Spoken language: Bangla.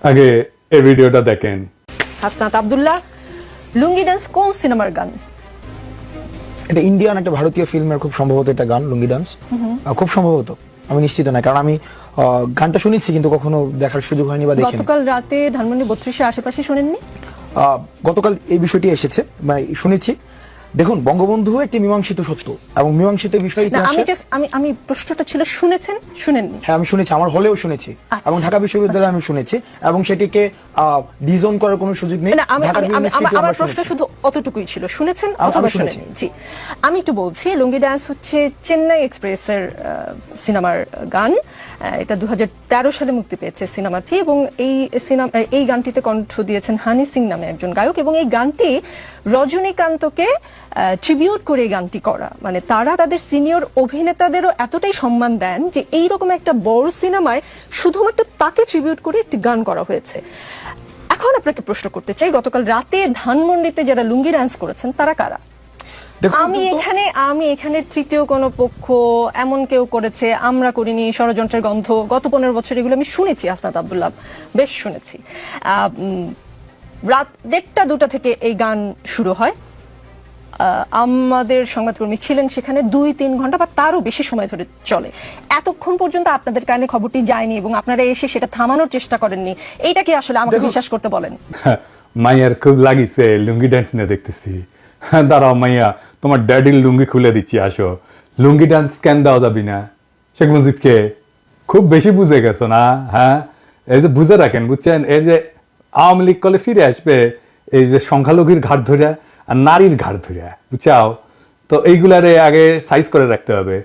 আগে এই ভিডিওটা দেখেন। হাসনাত আব্দুল্লাহ, লুঙ্গি ডান্স কোন সিনেমার গান? এটা ইন্ডিয়ান একটা ভারতীয় ফিল্মের খুব সম্ভবত এটা গান লুঙ্গি ডান্স, খুব সম্ভবত, আমি নিশ্চিত না, কারণ আমি গানটা শুনেছি কিন্তু কখনো দেখার সুযোগ হয়নি বা দেখিনি। গতকাল রাতে ধানমন্ডি 32-এর আশেপাশে শুনেননি? গতকাল এই বিষয়টি এসেছে, মানে শুনেছি। দেখুন, বঙ্গবন্ধু একটি মীমাংসিত সত্য এবং মীমাংসিত বিষয় না, আমি প্রশ্নটা ছিল শুনেছেন শুনেননি? হ্যাঁ, আমি শুনেছি, আমার হলেও শুনেছি আচ্ছা। এবং ঢাকা বিশ্ববিদ্যালয়ে আমি শুনেছি এবং সেটিকে ডিজোন করার কোনো সুযোগ নেই। না, ঢাকা ইউনিভার্সিটি আমার আমরা প্রশ্ন শুনেছি। শুধু অতটুকুই ছিল, শুনেছেন আমি অথবা শুনেছি। শুনেননি? জি, আমি একটু বলছি। লুঙ্গি ডান্স হচ্ছে চেন্নাই এক্সপ্রেসের সিনেমার গান। এটা 2013 সালে মুক্তি পেয়েছে সিনেমাটি, এবং এই গানটিতে কণ্ঠ দিয়েছেন হানি সিং নামে একজন গায়ক, এবং এই গানটি রজনীকান্তকে ট্রিবিউট করে এই গানটি করা। মানে তারা তাদের সিনিয়র অভিনেতাদেরও এতটাই সম্মান দেন যে এইরকম একটা বড় সিনেমায় শুধুমাত্র তাকে ট্রিবিউট করে একটি গান করা হয়েছে। এখন আপনাকে প্রশ্ন করতে চাই, গতকাল রাতে ধানমন্ডিতে যারা লুঙ্গি ডান্স করেছেন তারা কারা? আমি এখানে তৃতীয় কোনো পক্ষ এমন কেউ করেছে, আমরা করিনি, ষড়যন্ত্রের গন্ধ, গত 15 বছর এগুলো আমি শুনেছি। হাসনাত আব্দুল্লাহ, বেশ শুনেছি। রাত 1টা-2টা থেকে এই গান শুরু হয়। আমাদের সংবাদকর্মী ছিলেন সেখানে 2-3 ঘন্টা বা তারও বেশি সময় ধরে চলে। এতক্ষণ পর্যন্ত আপনাদের কানে খবরটি যায়নি এবং আপনারা এসে সেটা থামানোর চেষ্টা করেননি। এইটা কি আসলে আমাকে বিশ্বাস করতে বলেন? মাইয়ার খুব লাগিছে লুঙ্গি ডান্স নিয়ে দেখতেছি। দাঁড়াও মাইয়া, তোমার ড্যাডির লুঙ্গি খুলে দিচ্ছি, আসো। লুঙ্গি ডান্স কেন দেওয়া যাবি না? শেখ মুজিবকে খুব বেশি বুঝে গেছো না? হ্যাঁ, এই যে বুঝে রাখেন, বুঝছেন, এই যে আওয়ামী লীগ কলে ফিরে আসবে এই যে সংখ্যালঘুর ঘাট ধরে আর নারীর ঘাট ধরে, বুঝছাও তো, এইগুলারে আগে সাইজ করে রাখতে হবে।